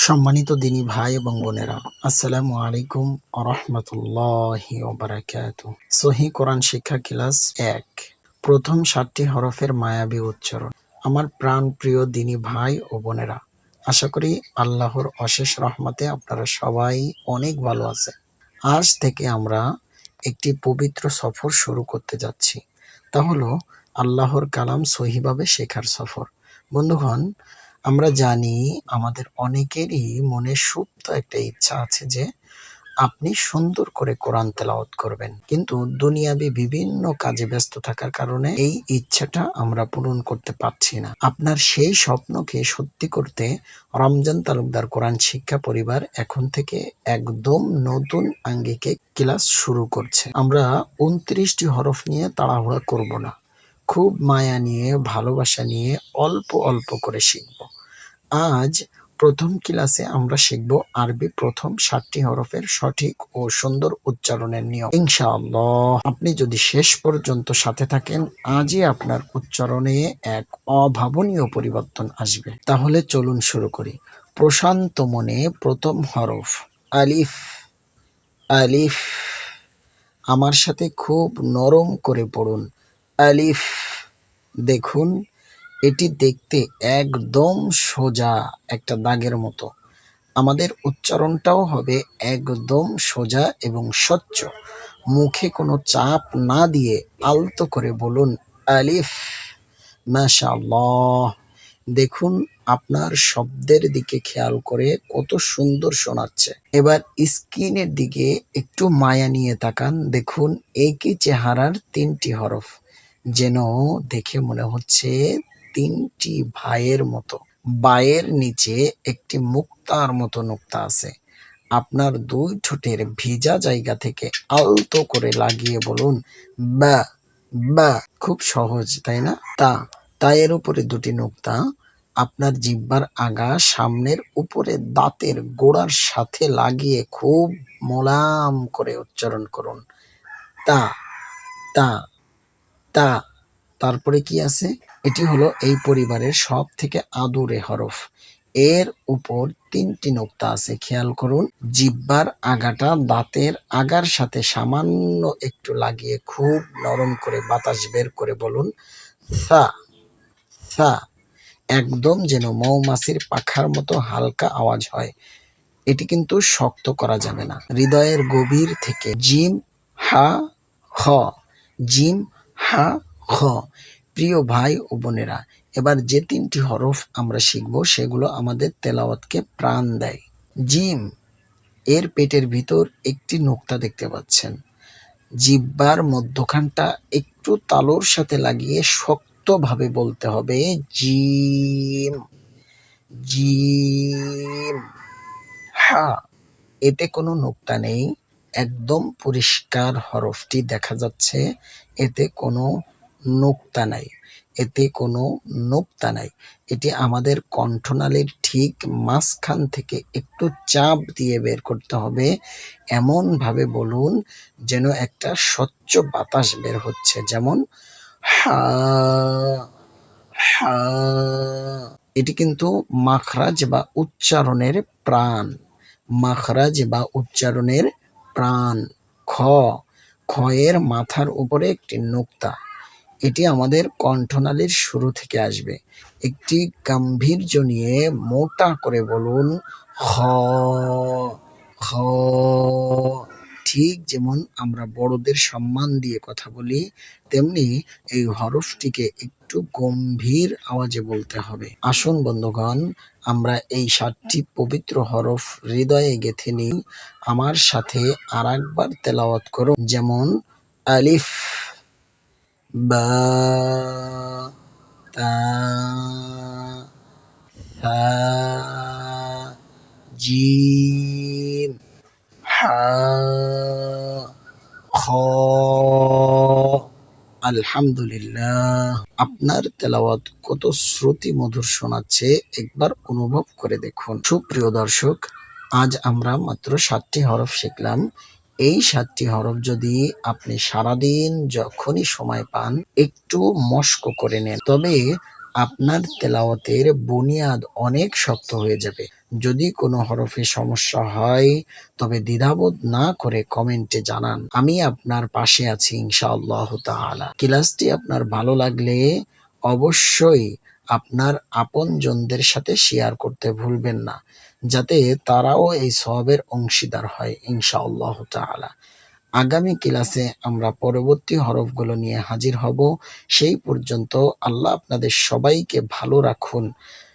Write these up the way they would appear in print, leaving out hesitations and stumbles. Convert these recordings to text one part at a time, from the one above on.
সম্মানিত দিনী ভাই এবং বোনেরা, আসসালামু আলাইকুম আরহামতুল্লাহি ওবারাকাতুহু। সহি কোরআন শিক্ষা ক্লাস 1, প্রথম 7টি হরফের মায়াবী উচ্চারণ। আমার প্রাণ প্রিয় দিনী ভাই ও বোনেরা, আশা করি আল্লাহর অশেষ রহমতে আপনারা সবাই অনেক ভালো আছেন। আজ থেকে আমরা একটি পবিত্র সফর শুরু করতে যাচ্ছি। তা হলো আল্লাহর কালাম সহিভাবে শেখার সফর। বন্ধুগণ, আমরা জানি আমাদের অনেকেরই মনে সুপ্ত একটা ইচ্ছা আছে যে আপনি সুন্দর করে কোরআন তেলাওয়াত করবেন, কিন্তু দুনিয়াবি বিভিন্ন কাজে ব্যস্ত থাকার কারণে এই ইচ্ছাটা আমরা পূরণ করতে পারছি না। আপনার সেই স্বপ্নকে সত্যি করতে রমজান তালুকদার কোরআন শিক্ষা পরিবার এখন থেকে একদম নতুন আঙ্গিকে ক্লাস শুরু করছে। আমরা 29টি হরফ নিয়ে তাড়াহুড়া করব না, খুব মায়া নিয়ে, ভালোবাসা নিয়ে অল্প অল্প করে শিখব। আজ প্রথম ক্লাসে আমরা শিখব আরবি প্রথম 7টি হরফের সঠিক ও সুন্দর উচ্চারণের নিয়ম। ইনশাআল্লাহ আপনি যদি শেষ পর্যন্ত সাথে থাকেন, আজই আপনার উচ্চারণে এক অভাবনীয় পরিবর্তন আসবে। তাহলে চলুন শুরু করি। প্রশান্ত মনে প্রথম হরফ আলিফ। আলিফ, আমার সাথে খুব নরম করে পড়ুন। আলিফ। দেখুন, এটি দেখতে একদম সোজা একটা দাগের মতো। আমাদের উচ্চারণটাও হবে একদম সোজা এবং স্বচ্ছ। মুখে কোনো চাপ না দিয়ে আলতো করে বলুন আলিফ। মাশাআল্লাহ। দেখুন, আপনার শব্দের দিকে খেয়াল করে কত সুন্দর শোনাচ্ছে। এবার স্ক্রিনের দিকে একটু মায়া নিয়ে তাকান। দেখুন, একই চেহারার 3টি হরফ, যেন দেখে মনে হচ্ছে 3টি ভাইয়ের মতো। বায়ের নিচে একটি মুক্তার মতো নোক্তা আছে। আপনার 2 ঠোঁটের ভিজা জায়গা থেকে আলতো করে লাগিয়ে বলুন বা। বা, খুব সহজ তাই না? তায়ের উপরে 2টি নোক্তা। আপনার জিহ্বার আগা সামনের উপরে দাঁতের গোড়ার সাথে লাগিয়ে খুব মোলায়েম করে উচ্চারণ করুন। তা তা তা। তারপরে কি আছে? এটি হলো এই পরিবারের সব থেকে আদুরে হরফ। এর উপর 3টি নোক্তা আছে, খেয়াল করুন। জিহ্বার আগাটা দাঁতের আগার সাথে সামান্য একটু লাগিয়ে খুব নরম করে বাতাস বের করে বলুন সা। সা, একদম যেন মৌমাছির পাখার মতো হালকা আওয়াজ হয়। এটি কিন্তু শক্ত করা যাবে না, হৃদয়ের গভীর থেকে। জিম হা খ। জিম হা খ। প্রিয় ভাই ও বোনেরা, এবার যে 3টি হরফ আমরা শিখব সেগুলো আমাদের তেলাওয়াতকে প্রাণ দেয়। জিম, এর পেটের ভিতর একটি নোক্তা দেখতে পাচ্ছেন। জিহ্বার মধ্যখানটা একটু তালুর সাথে লাগিয়ে শক্তভাবে বলতে হবে জিম। জিম। হা, এতে কোনো নোক্তা নেই, একদম পরিষ্কার হরফটি দেখা যাচ্ছে। এতে কোনো নোক্তা নাই, এতে কোনো নোক্তা নাই। এটি আমাদের কণ্ঠনালীর ঠিক মাঝখান থেকে একটু চাপ দিয়ে বের করতে হবে। এমন ভাবে বলুন যেন একটা স্বচ্ছ বাতাস বের হচ্ছে, যেমন হা হা। এটি কিন্তু মাখরাজ বা উচ্চারণের প্রাণ। মাখরাজ বা উচ্চারণের প্রাণ। খ। খয়ের মাথার উপরে একটি নোক্তা। এটি আমাদের কণ্ঠনালীর শুরু থেকে আসবে। একটি গাম্ভীর্য নিয়ে মোটা করে বলুন খ। খ। ঠিক যেমন আমরা বড়দের সম্মান দিয়ে কথা বলি, তেমনি এই হরফটিকে একটু গম্ভীর আওয়াজে বলতে হবে। আসুন বন্ধুগণ, আমরা এই 7টি পবিত্র হরফ হৃদয়ে গেঁথে নিই। আমার সাথে আরেকবার তেলাওয়াত করুন, যেমন আলিফ, বা, তা, সা, জিম, হা, খ। আলহামদুলিল্লাহ। আপনার তেলাওয়াত কত শ্রুতি মধুর শোনাচ্ছে একবার অনুভব করে দেখুন। সুপ্রিয় দর্শক, আজ আমরা মাত্র 7টি হরফ শিখলাম। এই 7টি হরফ যদি আপনি সারাদিন যখনই সময় পান একটু মস্ক করে নেন, তবে আপনার তেলাওয়াতের বুনিয়াদ অনেক শক্ত হয়ে যাবে। যদি কোনো হরফে সমস্যা হয় তবে দ্বিধাবোধ না করে কমেন্টে জানান, আমি আপনার পাশে আছি ইনশাআল্লাহ তাআলা। ক্লাসটি আপনার ভালো লাগলে অবশ্যই আপনার আপনজনদের সাথে শেয়ার করতে ভুলবেন না, যাতে তারাও এই সওয়াবের অংশীদার হয় ইনশাআল্লাহ তাআলা। আগামী ক্লাসে আমরা পরবর্তী হরফগুলো নিয়ে হাজির হব। সেই পর্যন্ত আল্লাহ আপনাদের সবাইকে ভালো রাখুন।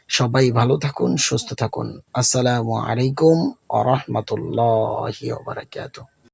সবাই ভালো থাকুন, সুস্থ থাকুন। আসসালামু আলাইকুম ওয়া রাহমাতুল্লাহি ওয়া বারাকাতুহু।